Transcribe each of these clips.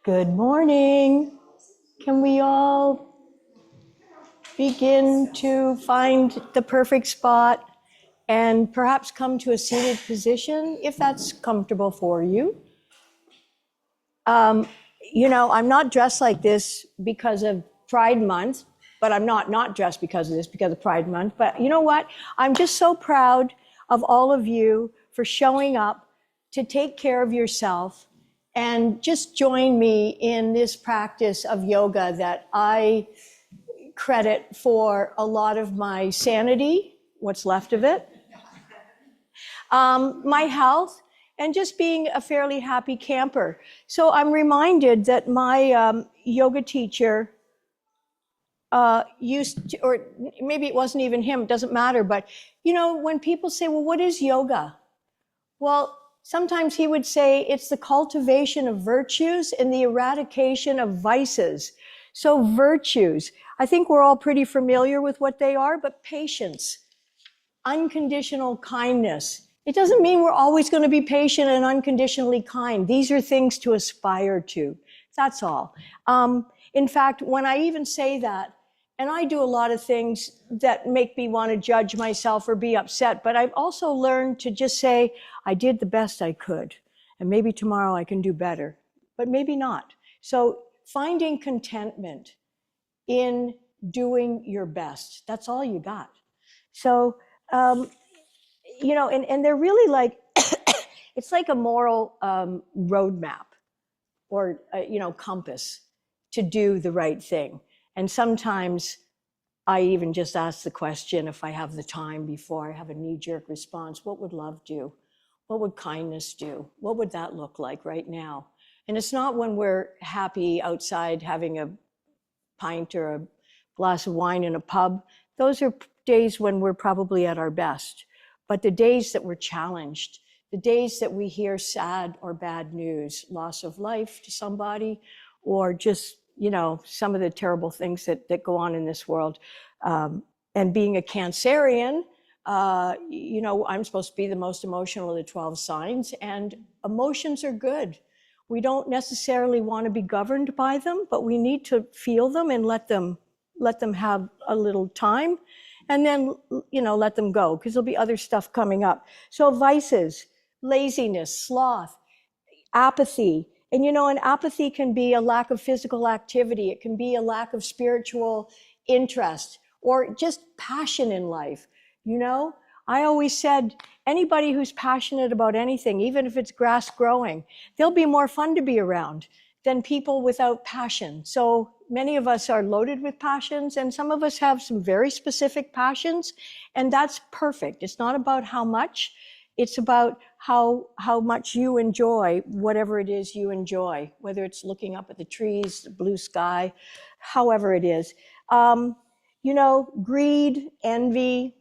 Good morning. Can we all begin to find the perfect spot and perhaps come to a seated position if that's comfortable for you? Um, I'm not dressed like this because of Pride Month, but I'm not dressed because of this, because of Pride Month. But you know what? I'm just so proud of all of you for showing up to take care of yourself and just join me in this practice of yoga that I credit for a lot of my sanity, what's left of it, my health, and just being a fairly happy camper. So I'm reminded that my yoga teacher used to, or maybe it wasn't even him, it doesn't matter, but when people say, well, what is yoga? Well, sometimes he would say it's the cultivation of virtues and the eradication of vices. So virtues, I think we're all pretty familiar with what they are, but patience, unconditional kindness. It doesn't mean we're always going to be patient and unconditionally kind. These are things to aspire to. That's all. In fact, when I even say that, and I do a lot of things that make me want to judge myself or be upset, but I've also learned to just say, I did the best I could, and maybe tomorrow I can do better, but maybe not. So finding contentment in doing your best, that's all you got. So, and they're really like, it's like a moral roadmap or, compass to do the right thing. And sometimes I even just ask the question, if I have the time before I have a knee-jerk response, what would love do? What would kindness do? What would that look like right now? And it's not when we're happy outside having a pint or a glass of wine in a pub. Those are days when we're probably at our best. But the days that we're challenged, the days that we hear sad or bad news, loss of life to somebody, or just some of the terrible things that go on in this world. And being a Cancerian, I'm supposed to be the most emotional of the 12 signs, and emotions are good. We don't necessarily want to be governed by them, but we need to feel them and let them have a little time, and then, let them go, because there'll be other stuff coming up. So vices, laziness, sloth, apathy. And apathy can be a lack of physical activity. It can be a lack of spiritual interest or just passion in life. I always said, anybody who's passionate about anything, even if it's grass growing, they'll be more fun to be around than people without passion. So many of us are loaded with passions, and some of us have some very specific passions, and that's perfect. It's not about how much. It's about how much you enjoy whatever it is you enjoy, whether it's looking up at the trees, the blue sky, however it is. Greed, envy.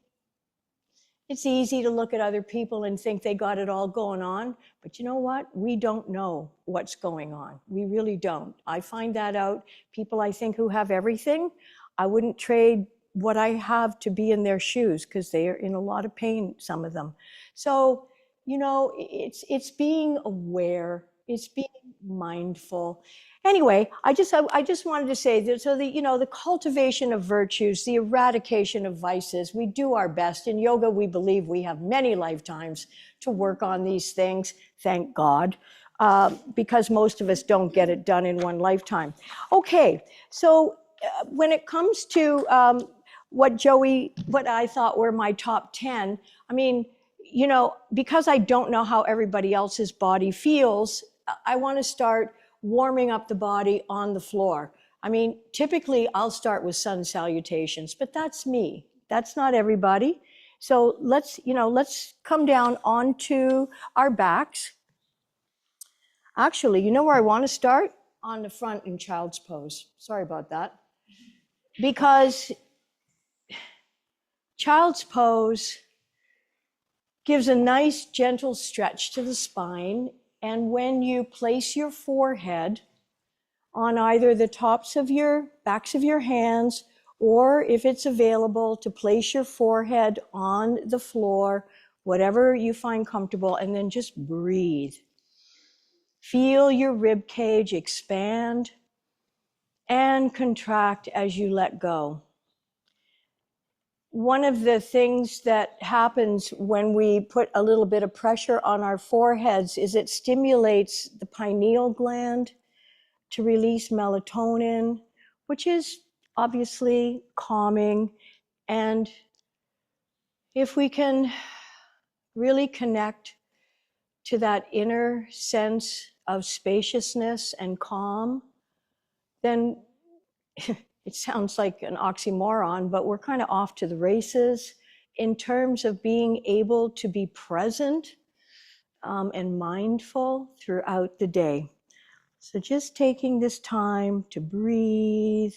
It's easy to look at other people and think they got it all going on, but you know what? We don't know what's going on. We really don't. I find that out. People I think who have everything, I wouldn't trade what I have to be in their shoes, because they are in a lot of pain, some of them. So, it's being aware, it's being mindful. Anyway, I just wanted to say that, so the cultivation of virtues, the eradication of vices, we do our best. In yoga, we believe we have many lifetimes to work on these things, thank God, because most of us don't get it done in one lifetime. Okay, so when it comes to what I thought were my top 10, I mean, because I don't know how everybody else's body feels, I want to start warming up the body on the floor. I mean, typically I'll start with sun salutations, but that's me. That's not everybody. So let's come down onto our backs. Actually, where I want to start? On the front in child's pose. Sorry about that. Because child's pose gives a nice gentle stretch to the spine. And when you place your forehead on either the backs of your hands, or if it's available to place your forehead on the floor, whatever you find comfortable, and then just breathe. Feel your rib cage expand and contract as you let go. One of the things that happens when we put a little bit of pressure on our foreheads is it stimulates the pineal gland to release melatonin, which is obviously calming. And if we can really connect to that inner sense of spaciousness and calm, then it sounds like an oxymoron, but we're kind of off to the races in terms of being able to be present and mindful throughout the day. So just taking this time to breathe,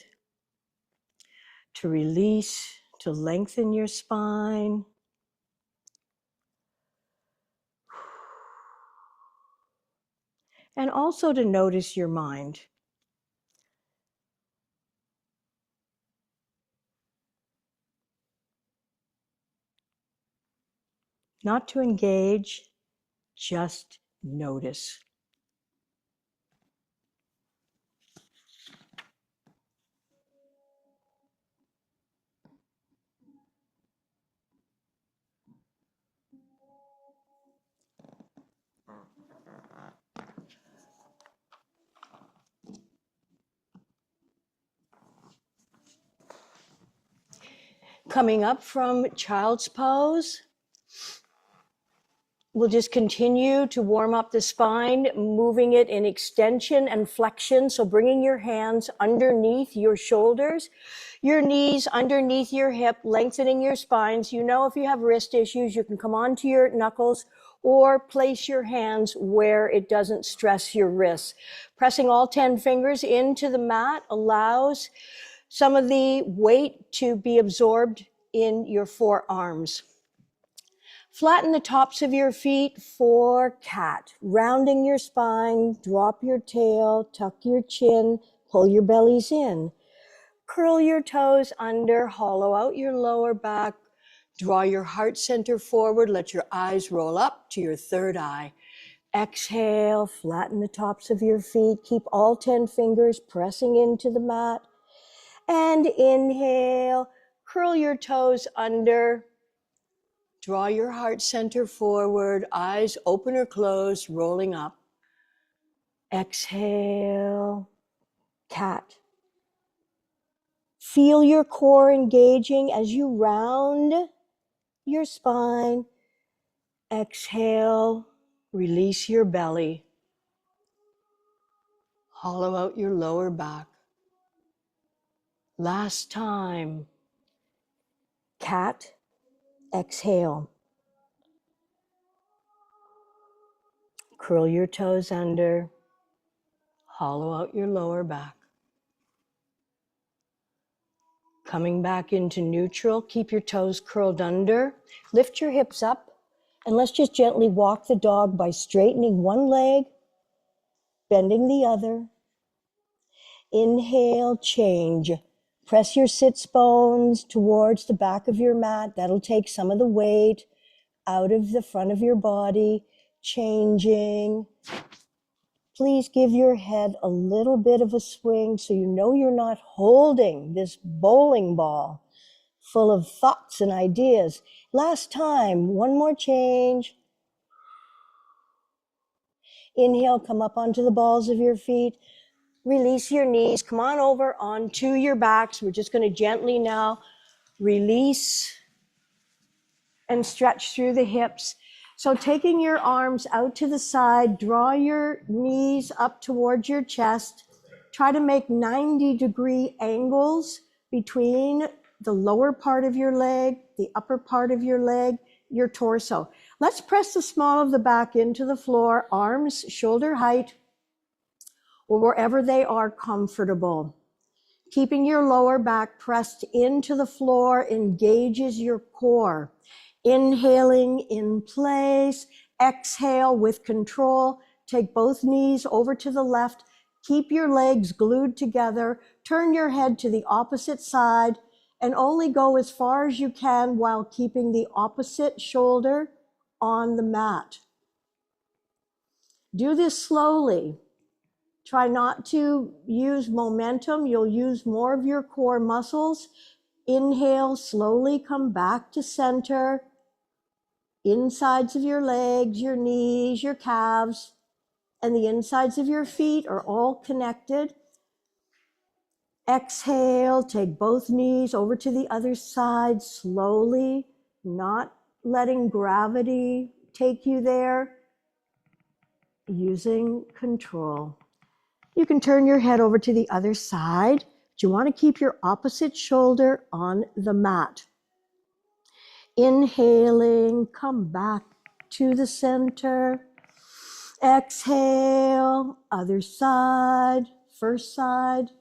to release, to lengthen your spine. And also to notice your mind. Not to engage, just notice. Coming up from child's pose, we'll just continue to warm up the spine, moving it in extension and flexion. So bringing your hands underneath your shoulders, your knees underneath your hip, lengthening your spines. You know, if you have wrist issues, you can come onto your knuckles or place your hands where it doesn't stress your wrists. Pressing all 10 fingers into the mat allows some of the weight to be absorbed in your forearms. Flatten the tops of your feet for cat. Rounding your spine, drop your tail, tuck your chin, pull your bellies in. Curl your toes under, hollow out your lower back. Draw your heart center forward, let your eyes roll up to your third eye. Exhale, flatten the tops of your feet. Keep all 10 fingers pressing into the mat. And inhale, curl your toes under. Draw your heart center forward, eyes open or closed, rolling up. Exhale, cat. Feel your core engaging as you round your spine. Exhale, release your belly. Hollow out your lower back. Last time. Cat, exhale. Curl your toes under. Hollow out your lower back. Coming back into neutral, keep your toes curled under. Lift your hips up, and let's just gently walk the dog by straightening one leg, bending the other. Inhale, change. Press your sits bones towards the back of your mat. That'll take some of the weight out of the front of your body. Changing. Please give your head a little bit of a swing so you know you're not holding this bowling ball full of thoughts and ideas. Last time, one more change. Inhale, come up onto the balls of your feet. Release your knees. Come on over onto your backs. We're just going to gently now release and stretch through the hips. So taking your arms out to the side, draw your knees up towards your chest. Try to make 90-degree angles between the lower part of your leg, the upper part of your leg, your torso. Let's press the small of the back into the floor, arms shoulder height, or wherever they are comfortable. Keeping your lower back pressed into the floor engages your core. Inhaling in place, exhale with control. Take both knees over to the left. Keep your legs glued together. Turn your head to the opposite side and only go as far as you can while keeping the opposite shoulder on the mat. Do this slowly. Try not to use momentum. You'll use more of your core muscles. Inhale, slowly come back to center. Insides of your legs, your knees, your calves, and the insides of your feet are all connected. Exhale, take both knees over to the other side slowly, not letting gravity take you there, using control. You can turn your head over to the other side, but you want to keep your opposite shoulder on the mat. Inhaling, come back to the center. Exhale, other side, first side.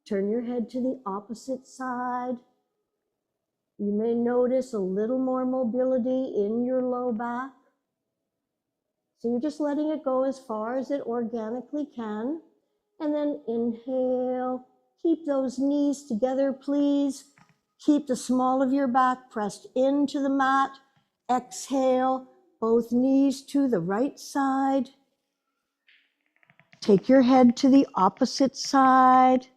Turn your head to the opposite side. You may notice a little more mobility in your low back. So you're just letting it go as far as it organically can. And then inhale, keep those knees together, please. Keep the small of your back pressed into the mat. Exhale, both knees to the right side. Take your head to the opposite side.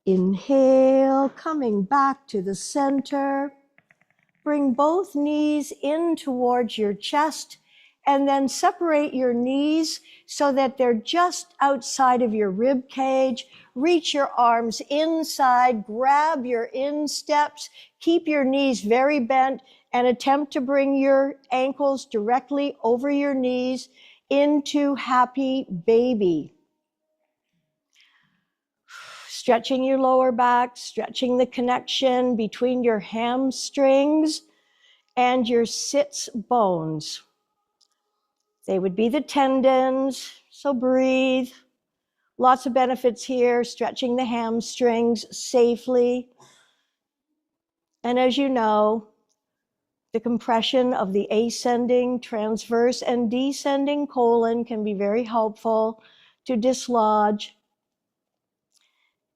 Inhale, coming back to the center. Bring both knees in towards your chest and then separate your knees so that they're just outside of your rib cage. Reach your arms inside, grab your insteps, keep your knees very bent, and attempt to bring your ankles directly over your knees into happy baby. Stretching your lower back, stretching the connection between your hamstrings and your sits bones. They would be the tendons, so breathe. Lots of benefits here, stretching the hamstrings safely. And as you know, the compression of the ascending, transverse, and descending colon can be very helpful to dislodge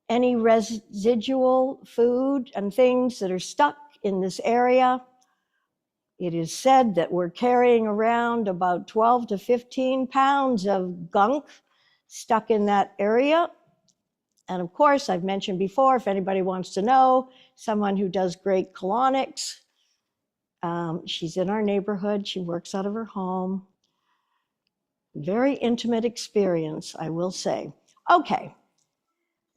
any residual food and things that are stuck in this area. It is said that we're carrying around about 12 to 15 pounds of gunk stuck in that area. And of course, I've mentioned before, if anybody wants to know, someone who does great colonics, she's in our neighborhood. She works out of her home. Very intimate experience, I will say. Okay.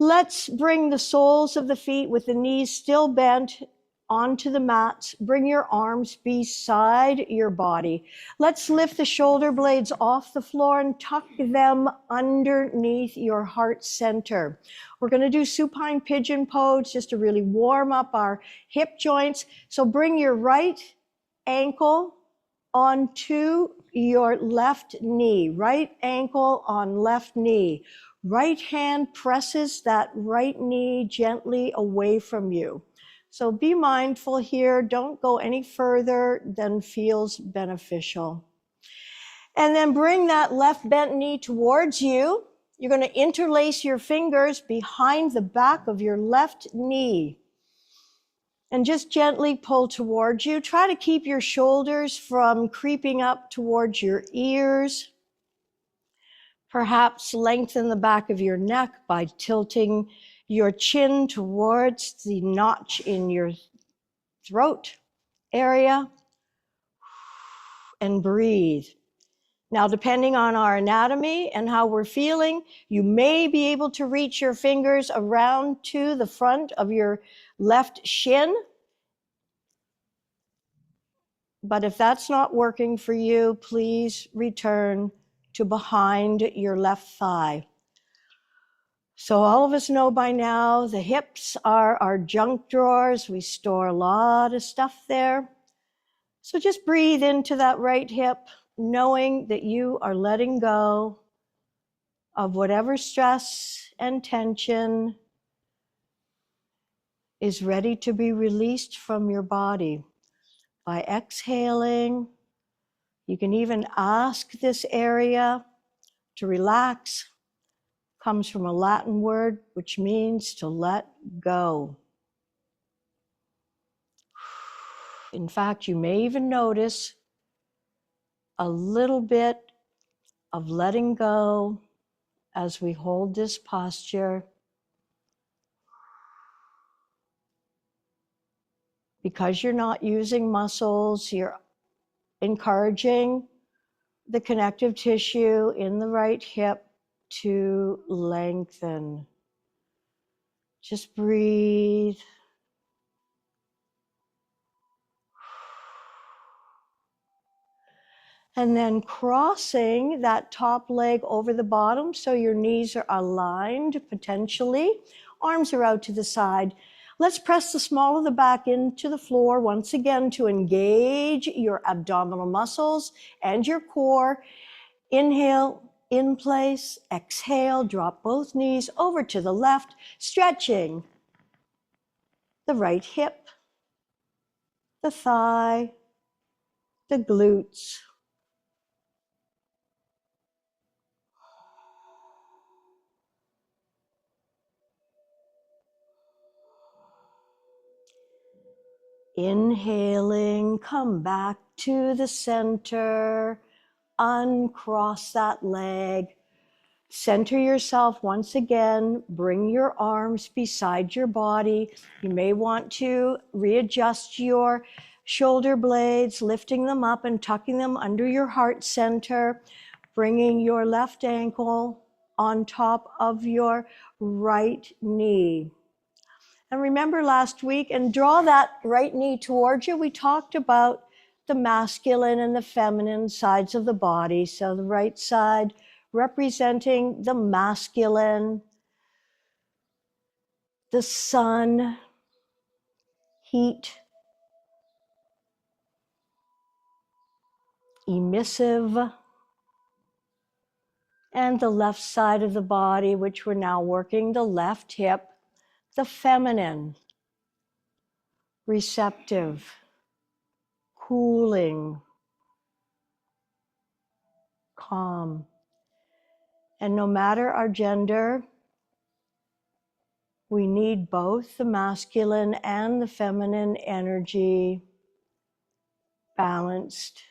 Let's bring the soles of the feet with the knees still bent onto the mats. Bring your arms beside your body. Let's lift the shoulder blades off the floor and tuck them underneath your heart center. We're going to do supine pigeon pose just to really warm up our hip joints. So bring your right ankle onto your left knee. Right ankle on left knee. Right hand presses that right knee gently away from you. So be mindful here. Don't go any further than feels beneficial. And then bring that left bent knee towards you. You're going to interlace your fingers behind the back of your left knee. And just gently pull towards you. Try to keep your shoulders from creeping up towards your ears. Perhaps lengthen the back of your neck by tilting your chin towards the notch in your throat area. And breathe. Now, depending on our anatomy and how we're feeling, you may be able to reach your fingers around to the front of your left shin. But if that's not working for you, please return to behind your left thigh. So all of us know by now the hips are our junk drawers. We store a lot of stuff there. So just breathe into that right hip, knowing that you are letting go of whatever stress and tension is ready to be released from your body. By exhaling, you can even ask this area to relax. Comes from a Latin word which means to let go. In fact, you may even notice a little bit of letting go as we hold this posture. Because you're not using muscles, you're encouraging the connective tissue in the right hip to lengthen. Just breathe. And then crossing that top leg over the bottom so your knees are aligned potentially. Arms are out to the side. Let's press the small of the back into the floor once again to engage your abdominal muscles and your core. Inhale, in place. Exhale, drop both knees over to the left, stretching the right hip, the thigh, the glutes. Inhaling, come back to the center, uncross that leg, center yourself once again, bring your arms beside your body. You may want to readjust your shoulder blades, lifting them up and tucking them under your heart center, bringing your left ankle on top of your right knee. And remember last week, and draw that right knee towards you, we talked about the masculine and the feminine sides of the body. So the right side representing the masculine, the sun, heat, emissive, and the left side of the body, which we're now working, the left hip, the feminine, receptive, cooling, calm. And no matter our gender, we need both the masculine and the feminine energy balanced.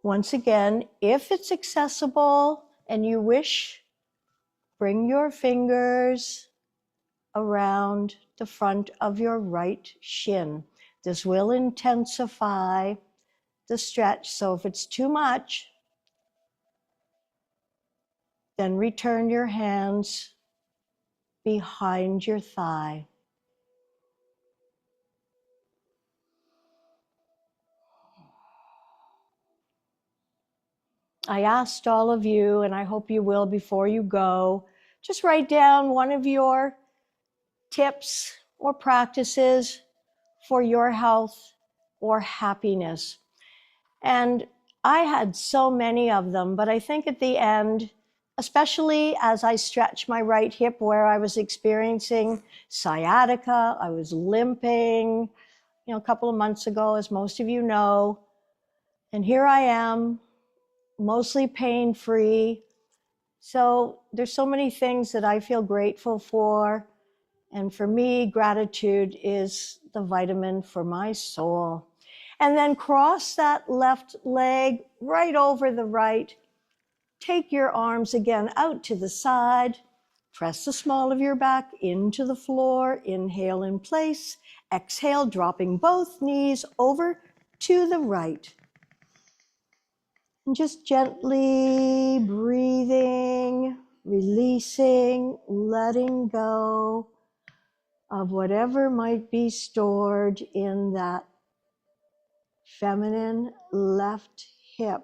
Once again, if it's accessible and you wish, bring your fingers around the front of your right shin. This will intensify the stretch. So if it's too much, then return your hands behind your thigh. I asked all of you, and I hope you will before you go, just write down one of your tips or practices for your health or happiness. And I had so many of them, but I think at the end, especially as I stretched my right hip where I was experiencing sciatica, I was limping, a couple of months ago, as most of you know, and here I am, mostly pain-free. So there's so many things that I feel grateful for. And for me, gratitude is the vitamin for my soul. And then cross that left leg right over the right. Take your arms again out to the side. Press the small of your back into the floor. Inhale in place. Exhale, dropping both knees over to the right. And just gently breathing, releasing, letting go of whatever might be stored in that feminine left hip.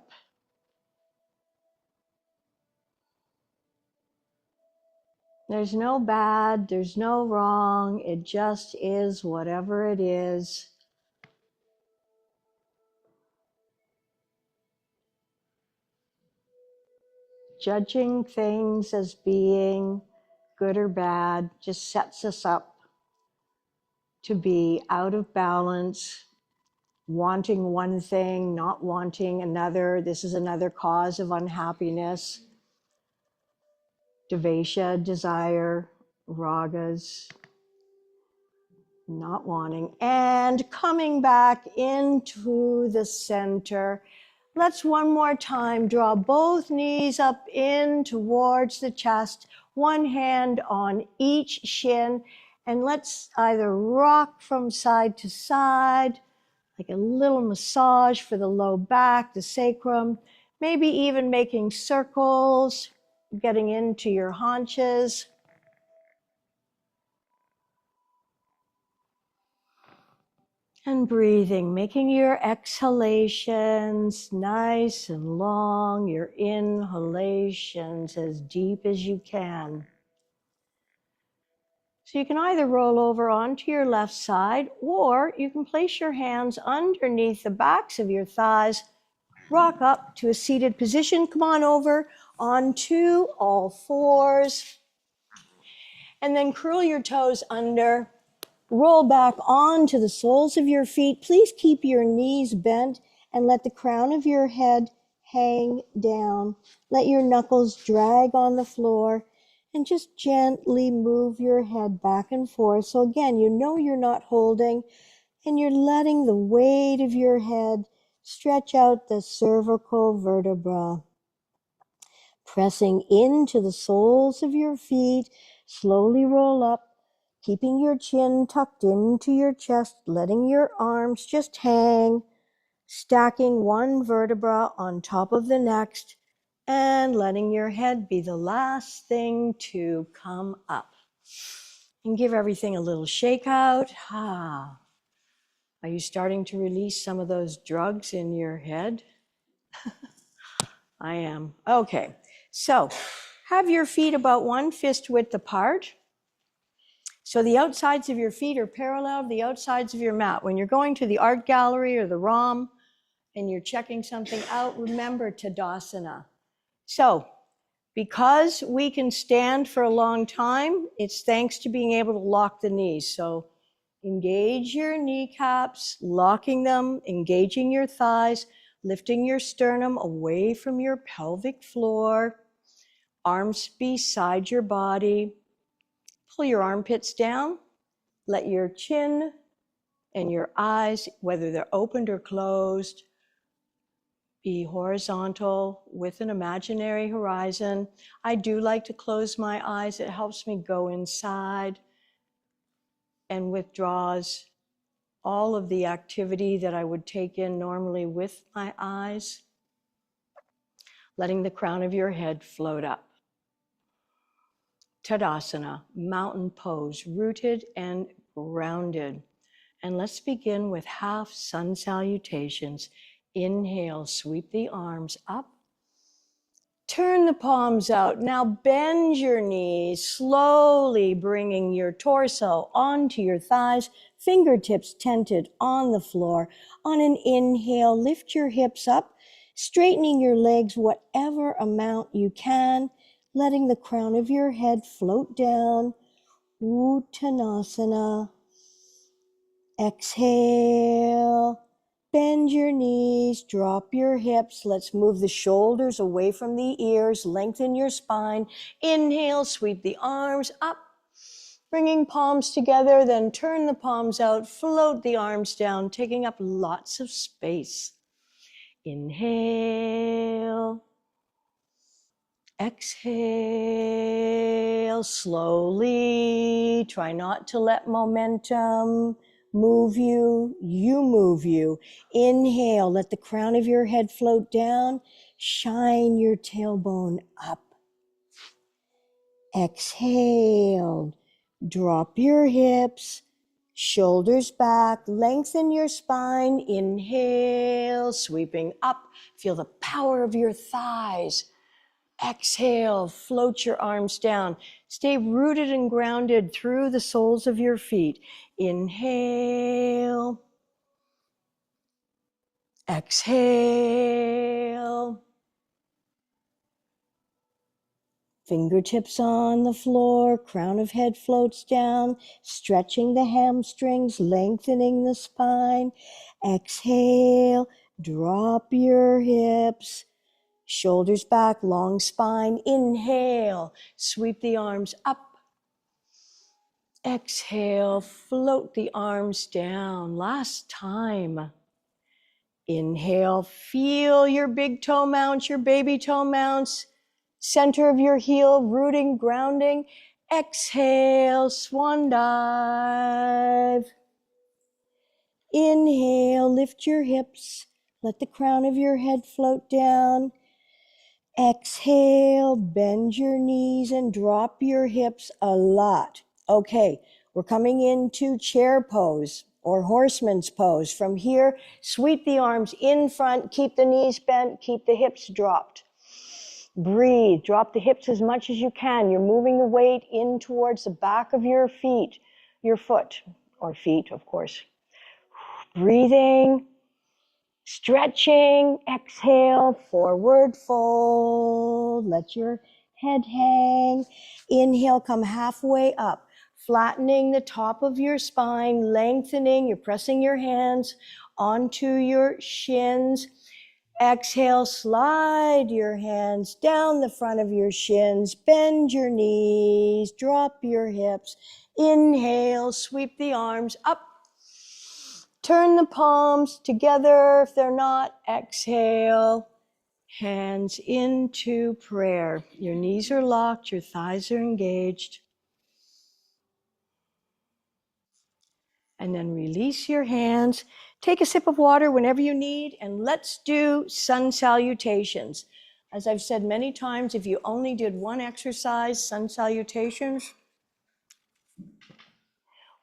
There's no bad, there's no wrong, it just is whatever it is. Judging things as being good or bad just sets us up to be out of balance, wanting one thing, not wanting another. This is another cause of unhappiness. Devesha, desire, ragas. not wanting, and coming back into the center. Let's one more time draw both knees up in towards the chest, one hand on each shin, and let's either rock from side to side, like a little massage for the low back, the sacrum, maybe even making circles, getting into your haunches. And breathing, making your exhalations nice and long, your inhalations as deep as you can. So you can either roll over onto your left side, or you can place your hands underneath the backs of your thighs, rock up to a seated position. Come on over onto all fours, and then curl your toes under. Roll back onto the soles of your feet. Please keep your knees bent and let the crown of your head hang down. Let your knuckles drag on the floor and just gently move your head back and forth. So again, you know you're not holding and you're letting the weight of your head stretch out the cervical vertebra. Pressing into the soles of your feet, slowly roll up. Keeping your chin tucked into your chest, letting your arms just hang, stacking one vertebra on top of the next, and letting your head be the last thing to come up. And give everything a little shake out. Are you starting to release some of those drugs in your head? I am. Okay, so have your feet about one fist width apart. So the outsides of your feet are parallel to the outsides of your mat. When you're going to the art gallery or the ROM and you're checking something out, remember Tadasana. So because we can stand for a long time, it's thanks to being able to lock the knees. So engage your kneecaps, locking them, engaging your thighs, lifting your sternum away from your pelvic floor, arms beside your body. Pull your armpits down. Let your chin and your eyes, whether they're opened or closed, be horizontal with an imaginary horizon. I do like to close my eyes. It helps me go inside and withdraws all of the activity that I would take in normally with my eyes. Letting the crown of your head float up. Tadasana, mountain pose, rooted and grounded. And let's begin with half sun salutations. Inhale, sweep the arms up. Turn the palms out. Now bend your knees, slowly bringing your torso onto your thighs, fingertips tented on the floor. On an inhale, lift your hips up, straightening your legs whatever amount you can, letting the crown of your head float down. Uttanasana. Exhale, bend your knees, drop your hips. Let's move the shoulders away from the ears, lengthen your spine. Inhale, sweep the arms up, bringing palms together, then turn the palms out, float the arms down, taking up lots of space. Inhale. Exhale, slowly. Try not to let momentum move you. You move you. Inhale, let the crown of your head float down. Shine your tailbone up. Exhale, drop your hips, shoulders back, lengthen your spine. Inhale, sweeping up. Feel the power of your thighs. Exhale, float your arms down. Stay rooted and grounded through the soles of your feet. Inhale. Exhale. Fingertips on the floor, crown of head floats down, stretching the hamstrings, lengthening the spine. Exhale, drop your hips. Shoulders back, long spine. Inhale, sweep the arms up. Exhale, float the arms down. Last time. Inhale, feel your big toe mounts, your baby toe mounts, center of your heel, rooting, grounding. Exhale, swan dive. Inhale, lift your hips. Let the crown of your head float down. Exhale, bend your knees and drop your hips a lot. Okay, we're coming into chair pose or horseman's pose. From here, sweep the arms in front, keep the knees bent, keep the hips dropped. Breathe, drop the hips as much as you can. You're moving the weight in towards the back of your feet, your foot, or feet, of course. Breathing. Stretching, exhale, forward fold. Let your head hang. Inhale, come halfway up, flattening the top of your spine, lengthening. You're pressing your hands onto your shins. Exhale, slide your hands down the front of your shins. Bend your knees, drop your hips. Inhale, sweep the arms up. Turn the palms together. If they're not, exhale. Hands into prayer. Your knees are locked, your thighs are engaged. And then release your hands. Take a sip of water whenever you need, and let's do sun salutations. As I've said many times, if you only did one exercise, sun salutations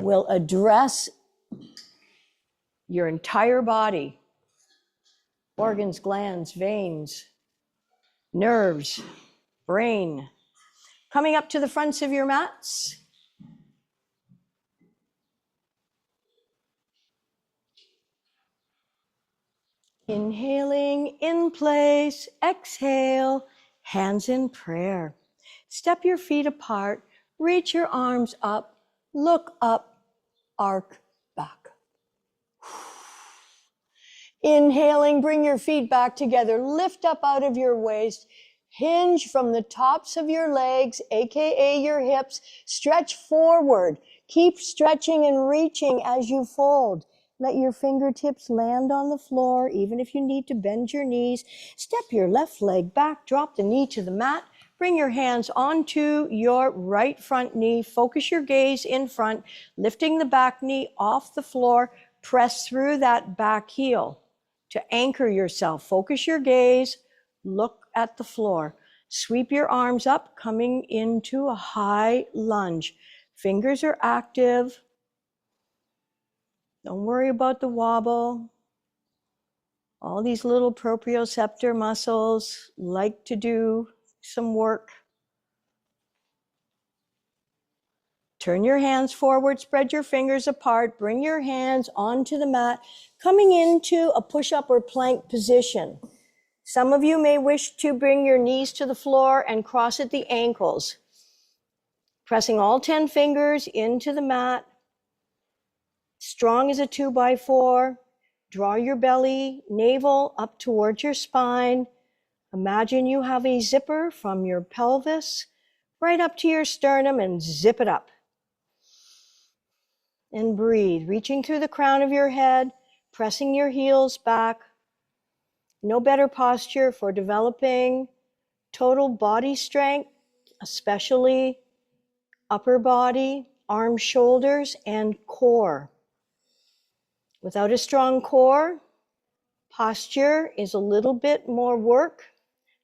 will address your entire body, organs, glands, veins, nerves, brain. Coming up to the fronts of your mats. Inhaling in place, exhale, hands in prayer. Step your feet apart, reach your arms up, look up, arc back. Inhaling, bring your feet back together, lift up out of your waist, hinge from the tops of your legs, aka your hips, stretch forward. Keep stretching and reaching as you fold. Let your fingertips land on the floor, even if you need to bend your knees. Step your left leg back, drop the knee to the mat. Bring your hands onto your right front knee. Focus your gaze in front, lifting the back knee off the floor. Press through that back heel to anchor yourself. Focus your gaze, look at the floor. Sweep your arms up, coming into a high lunge. Fingers are active. Don't worry about the wobble. All these little proprioceptor muscles like to do some work. Turn your hands forward, spread your fingers apart, bring your hands onto the mat, coming into a push-up or plank position. Some of you may wish to bring your knees to the floor and cross at the ankles. Pressing all 10 fingers into the mat, strong as a 2x4. Draw your belly, navel up towards your spine. Imagine you have a zipper from your pelvis right up to your sternum and zip it up. And breathe, reaching through the crown of your head, pressing your heels back. No better posture for developing total body strength, especially upper body, arms, shoulders, and core. Without a strong core, posture is a little bit more work.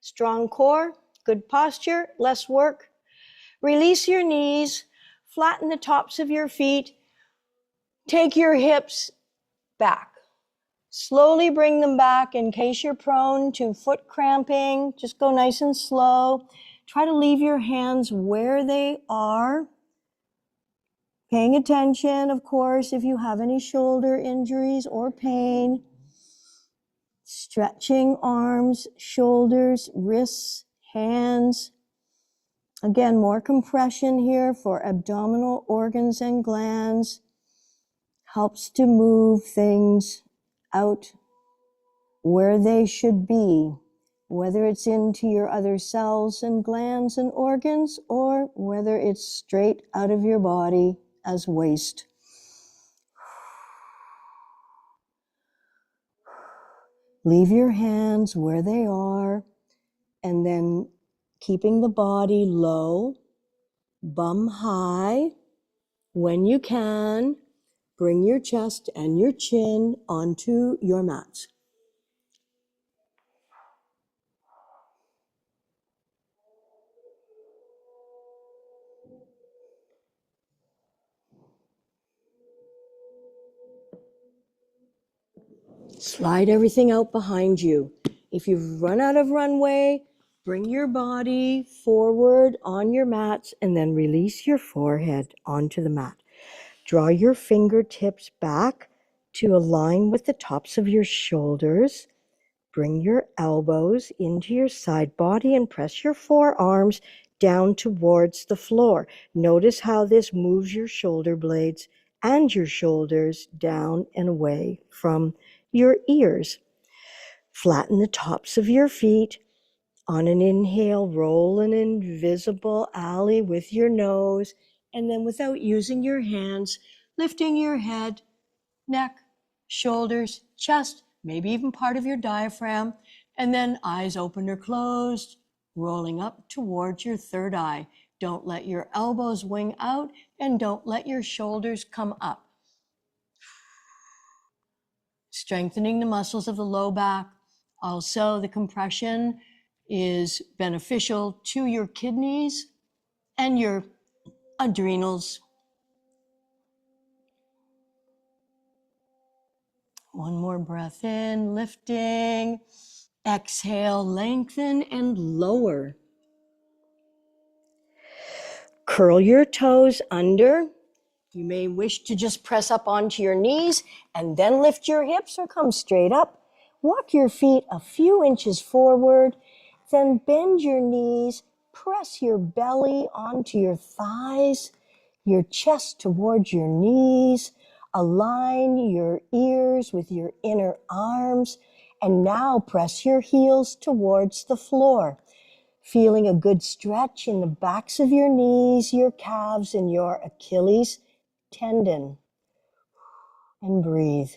Strong core, good posture, less work. Release your knees, flatten the tops of your feet. Take your hips back. Slowly bring them back in case you're prone to foot cramping. Just go nice and slow. Try to leave your hands where they are. Paying attention, of course, if you have any shoulder injuries or pain. Stretching arms, shoulders, wrists, hands. Again, more compression here for abdominal organs and glands. Helps to move things out where they should be, whether it's into your other cells and glands and organs, or whether it's straight out of your body as waste. Leave your hands where they are, and then keeping the body low, bum high. When you can, bring your chest and your chin onto your mats. Slide everything out behind you. If you've run out of runway, bring your body forward on your mats and then release your forehead onto the mat. Draw your fingertips back to align with the tops of your shoulders. Bring your elbows into your side body and press your forearms down towards the floor. Notice how this moves your shoulder blades and your shoulders down and away from your ears. Flatten the tops of your feet. On an inhale, roll an invisible alley with your nose, and then without using your hands, lifting your head, neck, shoulders, chest, maybe even part of your diaphragm, and then eyes open or closed, rolling up towards your third eye. Don't let your elbows wing out, and don't let your shoulders come up. Strengthening the muscles of the low back. Also, the compression is beneficial to your kidneys and your adrenals. One more breath in, lifting. Exhale, lengthen and lower. Curl your toes under. You may wish to just press up onto your knees and then lift your hips or come straight up. Walk your feet a few inches forward, then bend your knees, press your belly onto your thighs, your chest towards your knees, align your ears with your inner arms, and now press your heels towards the floor. Feeling a good stretch in the backs of your knees, your calves, and your Achilles tendon. And breathe.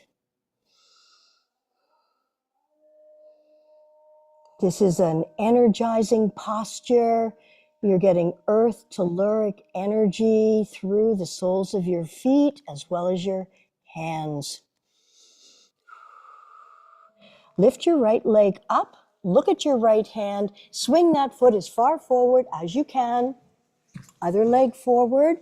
This is an energizing posture. You're getting earth telluric energy through the soles of your feet as well as your hands. Lift your right leg up. Look at your right hand. Swing that foot as far forward as you can. Other leg forward.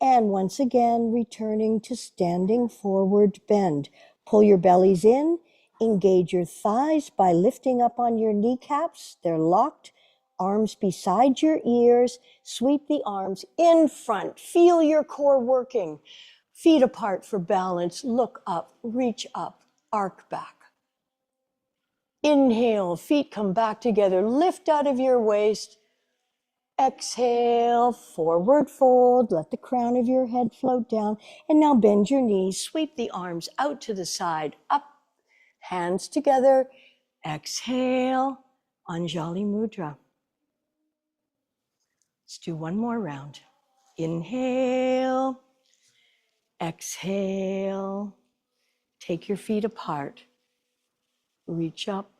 And once again, returning to standing forward bend. Pull your bellies in. Engage your thighs by lifting up on your kneecaps. They're locked. Arms beside your ears. Sweep the arms in front. Feel your core working. Feet apart for balance. Look up, reach up, arc back. Inhale, feet come back together. Lift out of your waist. Exhale, forward fold. Let the crown of your head float down. And now bend your knees. Sweep the arms out to the side. Up, hands together. Exhale, Anjali Mudra. Let's do one more round. Inhale. Exhale. Take your feet apart. Reach up.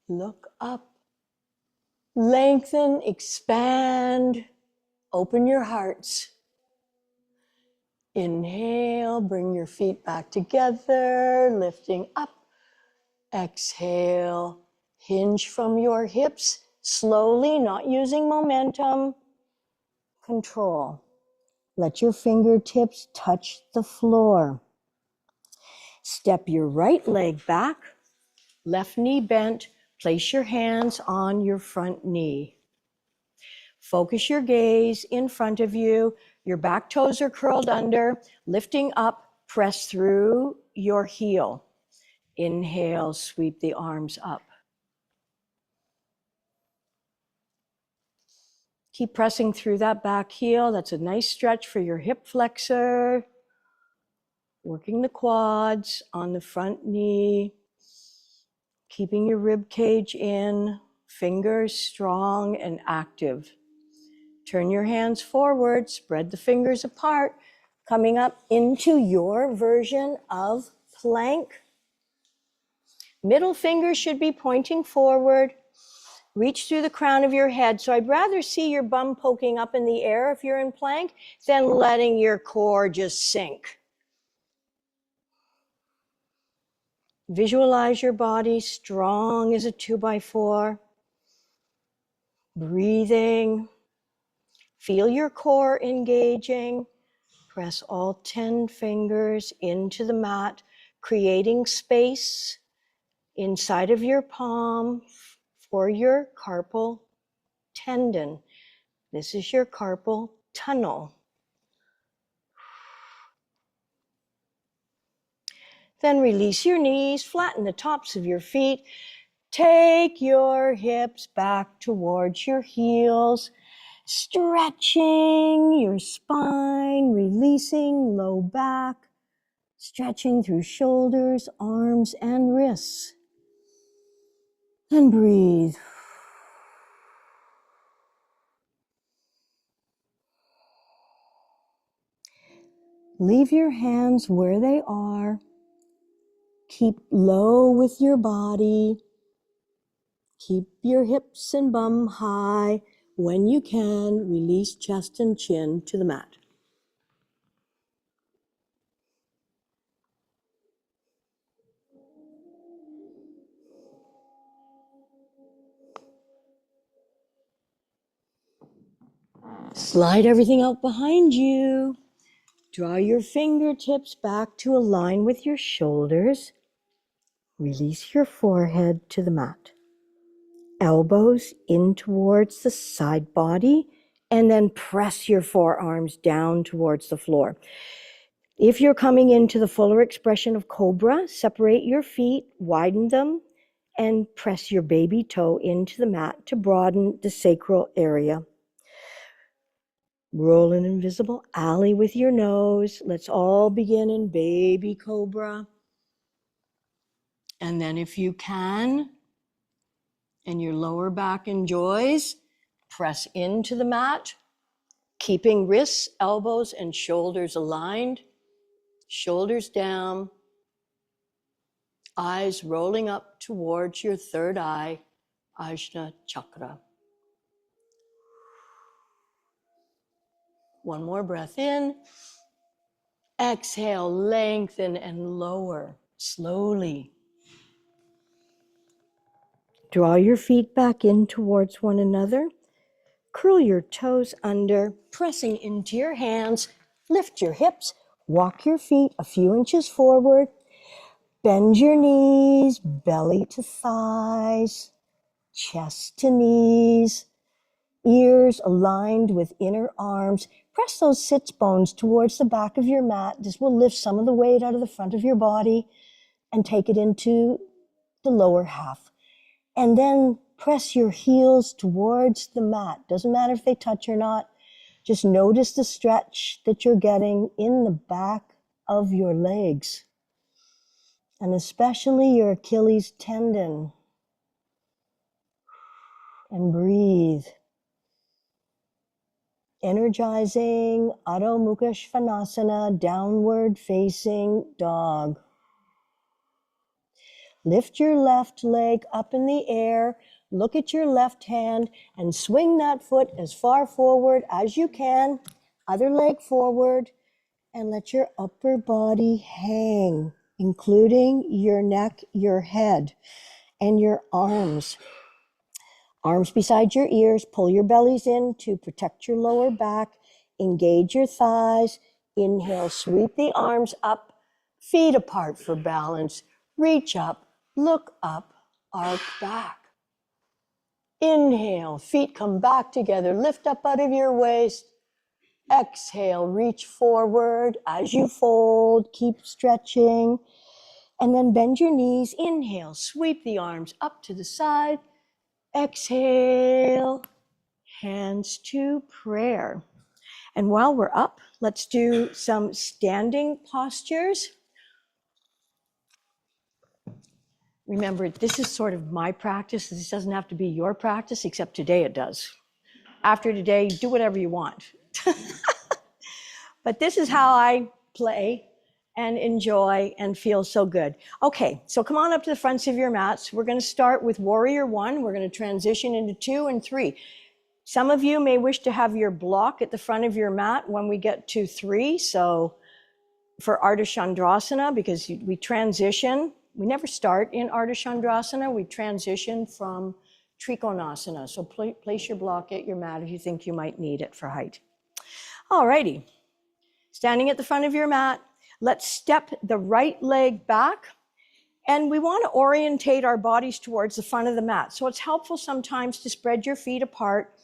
Look up. Lengthen, expand. Open your hearts. Inhale, bring your feet back together, lifting up. Exhale, hinge from your hips, slowly, not using momentum. Control. Let your fingertips touch the floor. Step your right leg back, left knee bent. Place your hands on your front knee. Focus your gaze in front of you. Your back toes are curled under, lifting up, press through your heel. Inhale, sweep the arms up. Keep pressing through that back heel. That's a nice stretch for your hip flexor. Working the quads on the front knee. Keeping your rib cage in, fingers strong and active. Turn your hands forward, spread the fingers apart. Coming up into your version of plank. Middle finger should be pointing forward. Reach through the crown of your head. So I'd rather see your bum poking up in the air if you're in plank than letting your core just sink. Visualize your body strong as a 2x4. Breathing. Feel your core engaging. Press all 10 fingers into the mat, creating space inside of your palm for your carpal tendon. This is your carpal tunnel. Then release your knees, flatten the tops of your feet. Take your hips back towards your heels, stretching your spine, releasing low back, stretching through shoulders, arms, and wrists. And breathe. Leave your hands where they are. Keep low with your body. Keep your hips and bum high. When you can, release chest and chin to the mat. Slide everything out behind you. Draw your fingertips back to align with your shoulders. Release your forehead to the mat. Elbows in towards the side body, and then press your forearms down towards the floor. If you're coming into the fuller expression of cobra, separate your feet, widen them, and press your baby toe into the mat to broaden the sacral area. Roll an invisible alley with your nose. Let's all begin in baby cobra. And then if you can, and your lower back enjoys, press into the mat, keeping wrists, elbows, and shoulders aligned, shoulders down, eyes rolling up towards your third eye, Ajna Chakra. One more breath in. Exhale, lengthen and lower slowly. Draw your feet back in towards one another. Curl your toes under, pressing into your hands. Lift your hips. Walk your feet a few inches forward. Bend your knees, belly to thighs, chest to knees, ears aligned with inner arms. Press those sits bones towards the back of your mat. This will lift some of the weight out of the front of your body and take it into the lower half. And then press your heels towards the mat. Doesn't matter if they touch or not. Just notice the stretch that you're getting in the back of your legs, and especially your Achilles tendon. And breathe. Energizing Adho Mukha Svanasana, downward facing dog. Lift your left leg up in the air, look at your left hand, and swing that foot as far forward as you can. Other leg forward, and let your upper body hang, including your neck, your head, and your arms. Arms beside your ears, pull your bellies in to protect your lower back, engage your thighs. Inhale, sweep the arms up, feet apart for balance. Reach up, look up, arc back. Inhale, feet come back together, lift up out of your waist. Exhale, reach forward as you fold, keep stretching. And then bend your knees. Inhale, sweep the arms up to the side. Exhale, hands to prayer. And while we're up, let's do some standing postures. Remember, this is sort of my practice. This doesn't have to be your practice, except today it does. After today, do whatever you want. But this is how I play and enjoy and feel so good. Okay, so come on up to the fronts of your mats. We're going to start with Warrior 1. We're going to transition into 2 and 3. Some of you may wish to have your block at the front of your mat when we get to 3. So for Ardha Chandrasana, because we transition, we never start in Ardha Chandrasana, we transition from Trikonasana. So place your block at your mat if you think you might need it for height. All righty. Standing at the front of your mat, let's step the right leg back, and we want to orientate our bodies towards the front of the mat. So it's helpful sometimes to spread your feet apart,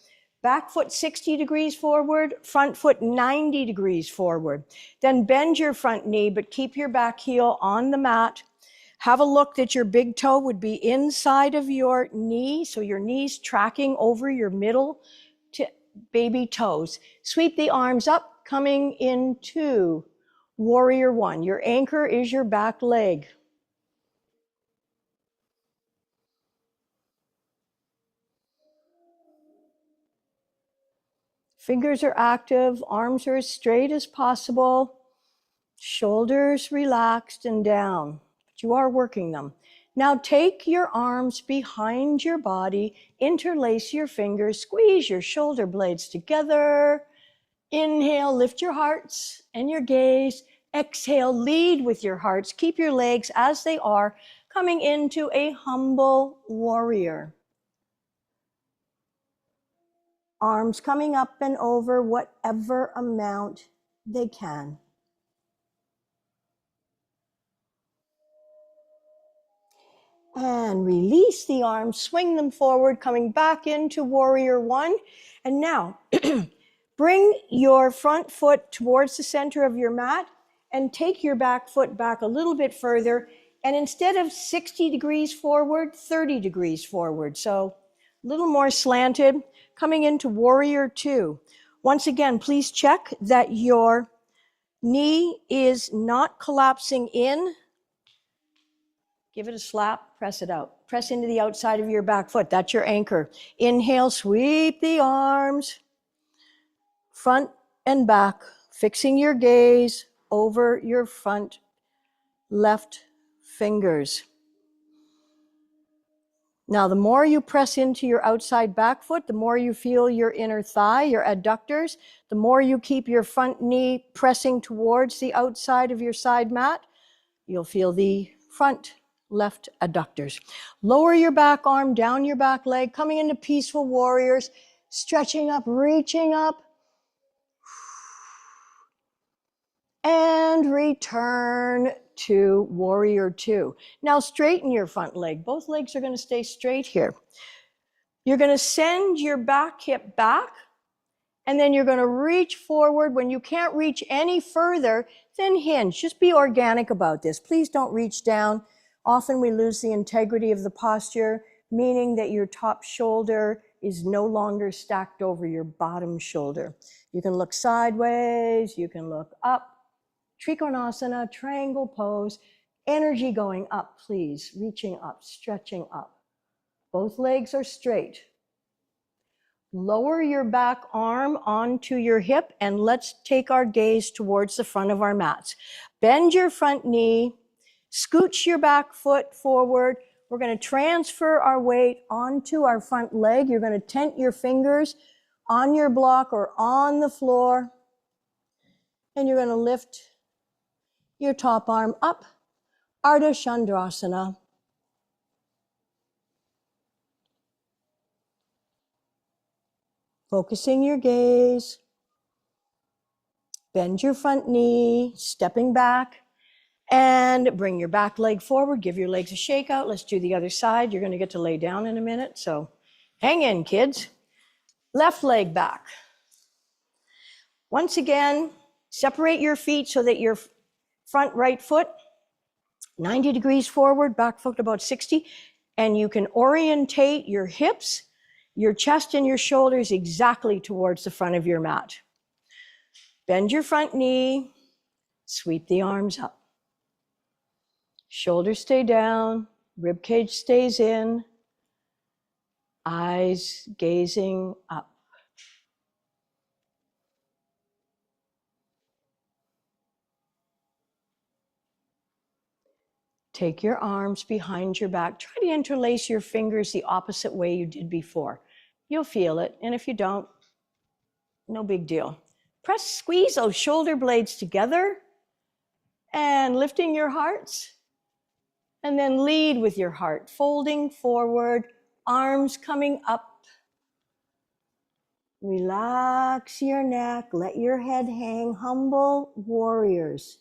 back foot 60 degrees forward, front foot 90 degrees forward. Then bend your front knee, but keep your back heel on the mat. Have a look that your big toe would be inside of your knee, so your knee's tracking over your middle to baby toes. Sweep the arms up, coming into Warrior 1. Your anchor is your back leg. Fingers are active, arms are as straight as possible, shoulders relaxed and down, but you are working them. Now take your arms behind your body, interlace your fingers, squeeze your shoulder blades together. Inhale, lift your hearts and your gaze. Exhale, lead with your hearts. Keep your legs as they are, coming into a humble warrior. Arms coming up and over whatever amount they can. And release the arms, swing them forward, coming back into Warrior 1. And now, bring your front foot towards the center of your mat and take your back foot back a little bit further. And instead of 60 degrees forward, 30 degrees forward. So a little more slanted, coming into Warrior 2. Once again, please check that your knee is not collapsing in. Give it a slap, press it out. Press into the outside of your back foot. That's your anchor. Inhale, sweep the arms, front and back, fixing your gaze over your front left fingers. Now, the more you press into your outside back foot, the more you feel your inner thigh, your adductors, the more you keep your front knee pressing towards the outside of your side mat, you'll feel the front left adductors. Lower your back arm, down your back leg, coming into peaceful warriors, stretching up, reaching up, and return to Warrior 2. Now straighten your front leg. Both legs are going to stay straight here. You're going to send your back hip back, and then you're going to reach forward. When you can't reach any further, then hinge. Just be organic about this. Please don't reach down. Often we lose the integrity of the posture, meaning that your top shoulder is no longer stacked over your bottom shoulder. You can look sideways, you can look up. Trikonasana, triangle pose, energy going up, please, reaching up, stretching up. Both legs are straight. Lower your back arm onto your hip, and let's take our gaze towards the front of our mats. Bend your front knee, scooch your back foot forward. We're going to transfer our weight onto our front leg. You're going to tent your fingers on your block or on the floor, and you're going to lift your top arm up, Ardha Chandrasana. Focusing your gaze. Bend your front knee, stepping back, and bring your back leg forward. Give your legs a shake out. Let's do the other side. You're going to get to lay down in a minute, so hang in, kids. Left leg back. Once again, separate your feet so that your front right foot 90 degrees forward, back foot about 60, and you can orientate your hips, your chest and your shoulders exactly towards the front of your mat. Bend your front knee, sweep the arms up. Shoulders stay down, rib cage stays in, eyes gazing up. Take your arms behind your back. Try to interlace your fingers the opposite way you did before. You'll feel it. And if you don't, no big deal. Squeeze those shoulder blades together and lifting your hearts. And then lead with your heart, folding forward, arms coming up. Relax your neck, let your head hang, humble warriors.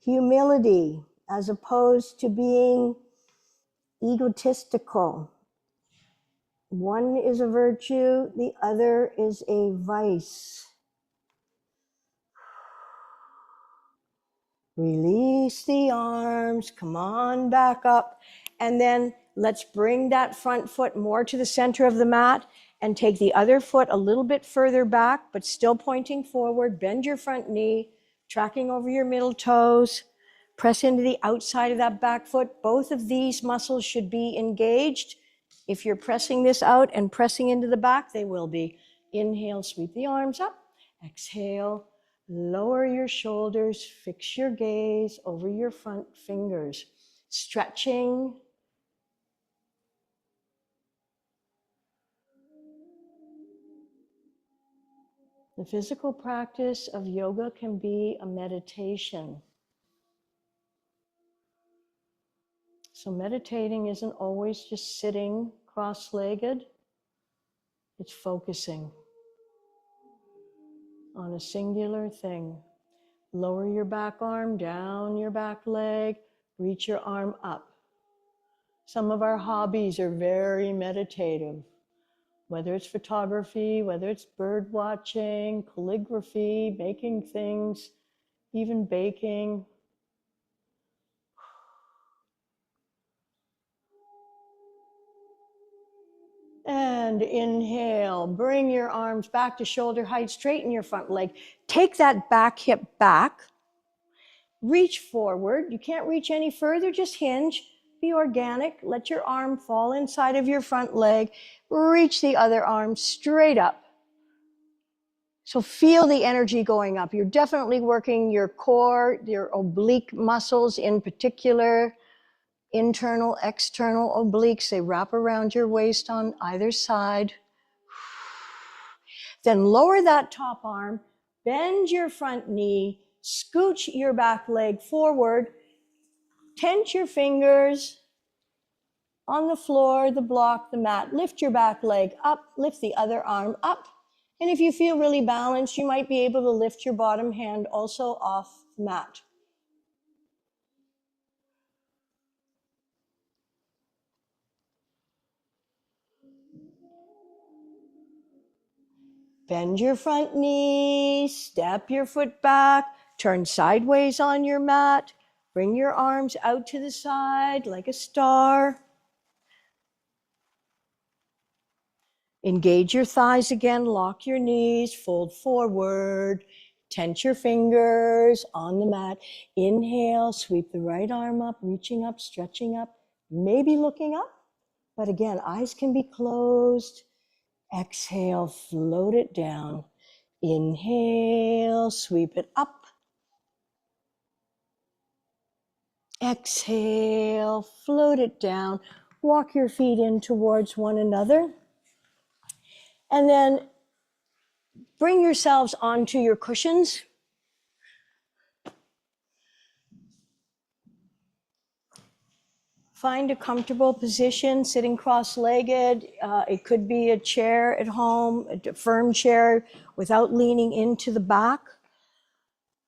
Humility, as opposed to being egotistical. One is a virtue, the other is a vice. Release the arms, come on back up, and then let's bring that front foot more to the center of the mat and take the other foot a little bit further back, but still pointing forward. Bend your front knee, tracking over your middle toes. Press into the outside of that back foot. Both of these muscles should be engaged. If you're pressing this out and pressing into the back, they will be. Inhale, sweep the arms up. Exhale, lower your shoulders, fix your gaze over your front fingers. Stretching. The physical practice of yoga can be a meditation. So meditating isn't always just sitting cross-legged. It's focusing on a singular thing. Lower your back arm, down your back leg, reach your arm up. Some of our hobbies are very meditative, whether it's photography, whether it's bird watching, calligraphy, making things, even baking. And inhale, bring your arms back to shoulder height, straighten your front leg. Take that back hip back, reach forward. You can't reach any further, just hinge. Be organic, let your arm fall inside of your front leg. Reach the other arm straight up. So feel the energy going up. You're definitely working your core, your oblique muscles in particular. Internal, external obliques, they wrap around your waist on either side. Then lower that top arm, bend your front knee, scooch your back leg forward, tense your fingers on the floor, the block, the mat. Lift your back leg up, lift the other arm up. And if you feel really balanced, you might be able to lift your bottom hand also off the mat. Bend your front knee, step your foot back, turn sideways on your mat, bring your arms out to the side like a star. Engage your thighs again, lock your knees, fold forward, tense your fingers on the mat. Inhale, sweep the right arm up, reaching up, stretching up, maybe looking up, but again, eyes can be closed. Exhale, float it down. Inhale, sweep it up. Exhale, float it down. Walk your feet in towards one another. And then bring yourselves onto your cushions. Find a comfortable position, sitting cross-legged. It could be a chair at home, a firm chair without leaning into the back.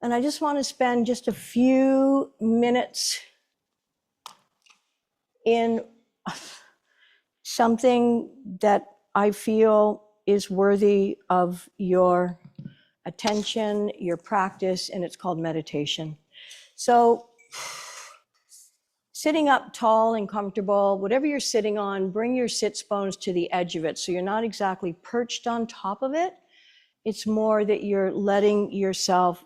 And I just want to spend just a few minutes in something that I feel is worthy of your attention, your practice, and it's called meditation. So sitting up tall and comfortable, whatever you're sitting on, bring your sits bones to the edge of it. So you're not exactly perched on top of it. It's more that you're letting yourself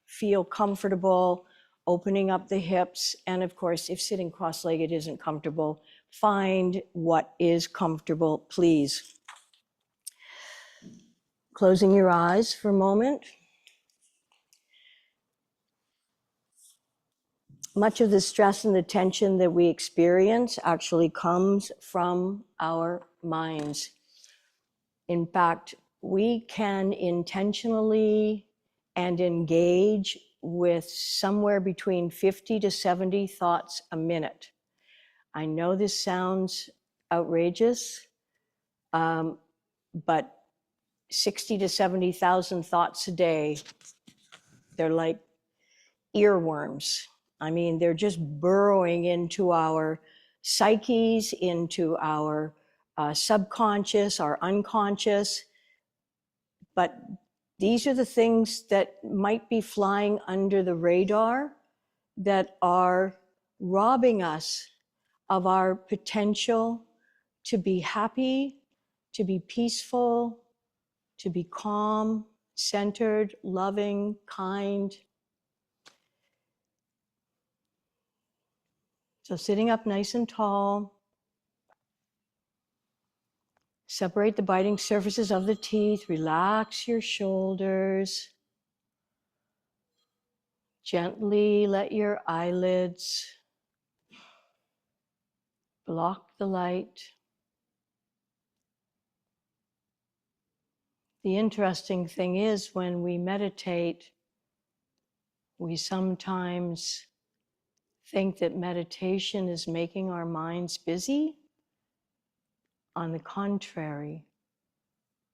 feel comfortable, opening up the hips. And of course, if sitting cross-legged isn't comfortable, find what is comfortable, please. Closing your eyes for a moment. much of the stress and the tension that we experience actually comes from our minds. In fact, we can intentionally and engage with somewhere between 50 to 70 thoughts a minute. I know this sounds outrageous, but 60 to 70,000 thoughts a day, they're like earworms. I mean, they're just burrowing into our psyches, into our subconscious, our unconscious. But these are the things that might be flying under the radar that are robbing us of our potential to be happy, to be peaceful, to be calm, centered, loving, kind. So sitting up nice and tall, separate the biting surfaces of the teeth, relax your shoulders. Gently let your eyelids block the light. The interesting thing is, when we meditate, we sometimes think that meditation is making our minds busy. On the contrary,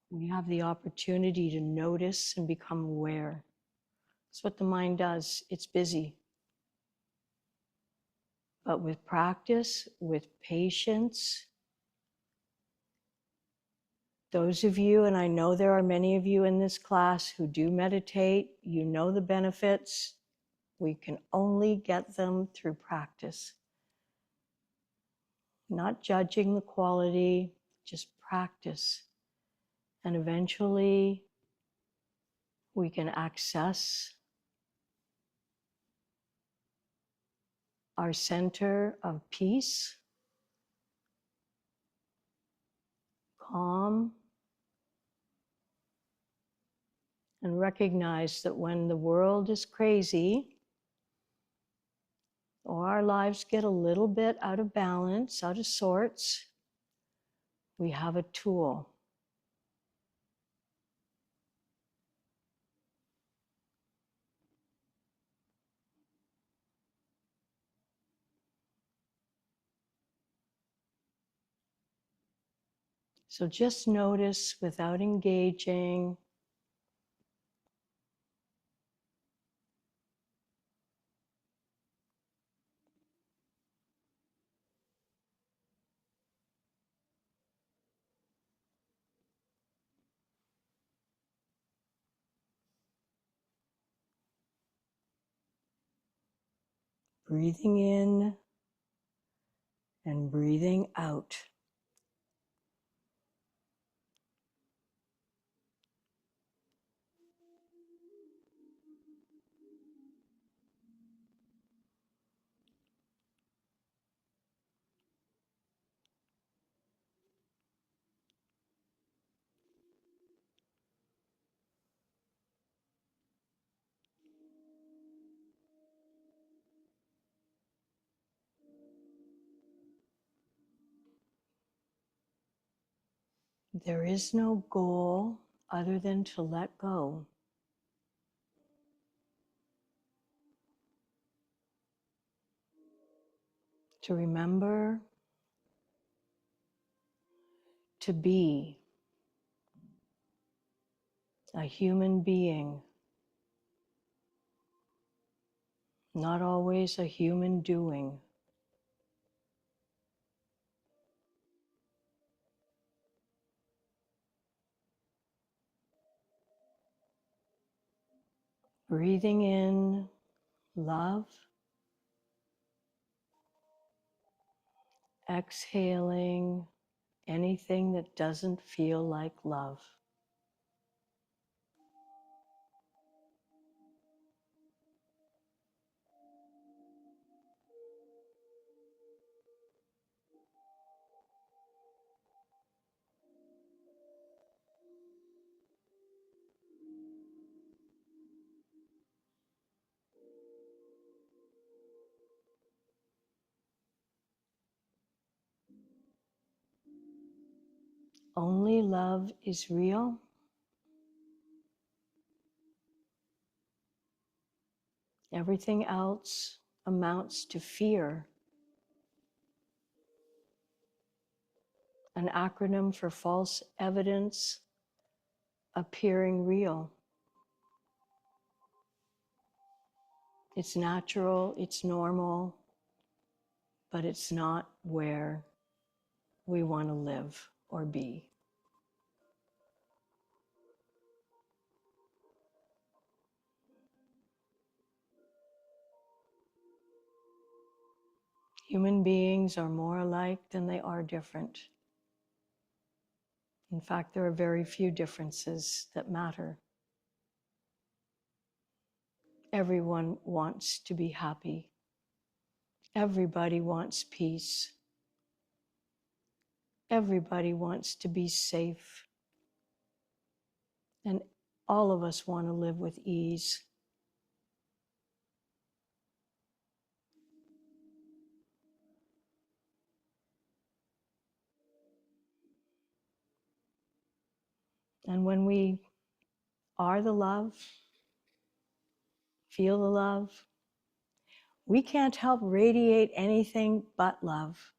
we have the opportunity to notice and become aware. That's what the mind does. It's busy. But with practice, with patience, those of you, and I know there are many of you in this class who do meditate, you know the benefits. We can only get them through practice. Not judging the quality, just practice. And eventually we can access our center of peace, calm, and recognize that when the world is crazy, or our lives get a little bit out of balance, out of sorts, we have a tool. So just notice without engaging. Breathing in and breathing out. There is no goal other than to let go. To remember to be a human being, not always a human doing. Breathing in love, exhaling anything that doesn't feel like love. only love is real, everything else amounts to fear, an acronym for false evidence appearing real. It's natural, it's normal, but it's not where we want to live or be. Human beings are more alike than they are different. In fact, there are very few differences that matter. Everyone wants to be happy. Everybody wants peace. Everybody wants to be safe. And all of us want to live with ease. And when we are the love, feel the love, we can't help radiate anything but love.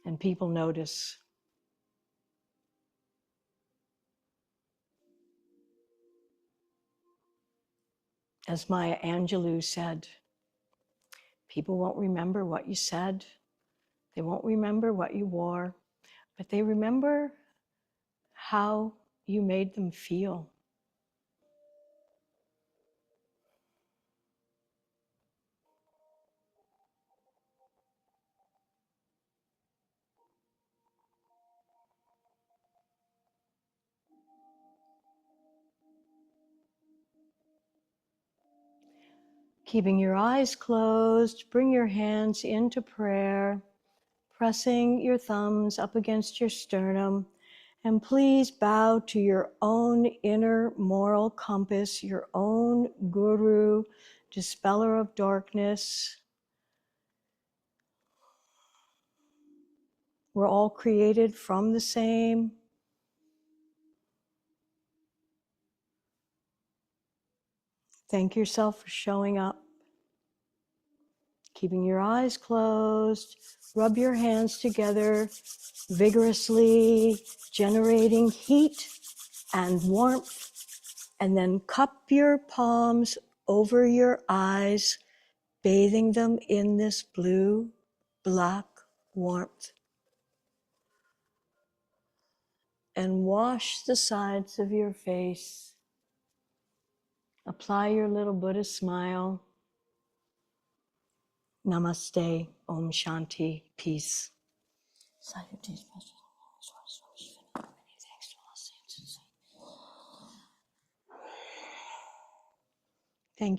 And people notice. As Maya Angelou said, people won't remember what you said, they won't remember what you wore, but they remember how you made them feel. Keeping your eyes closed, bring your hands into prayer, pressing your thumbs up against your sternum, and please bow to your own inner moral compass, your own guru, dispeller of darkness. We're all created from the same. Thank yourself for showing up. Keeping your eyes closed, rub your hands together vigorously, generating heat and warmth, and then cup your palms over your eyes, bathing them in this blue, black warmth. And wash the sides of your face. Apply your little Buddha smile. Namaste, Om Shanti, peace. Salutations.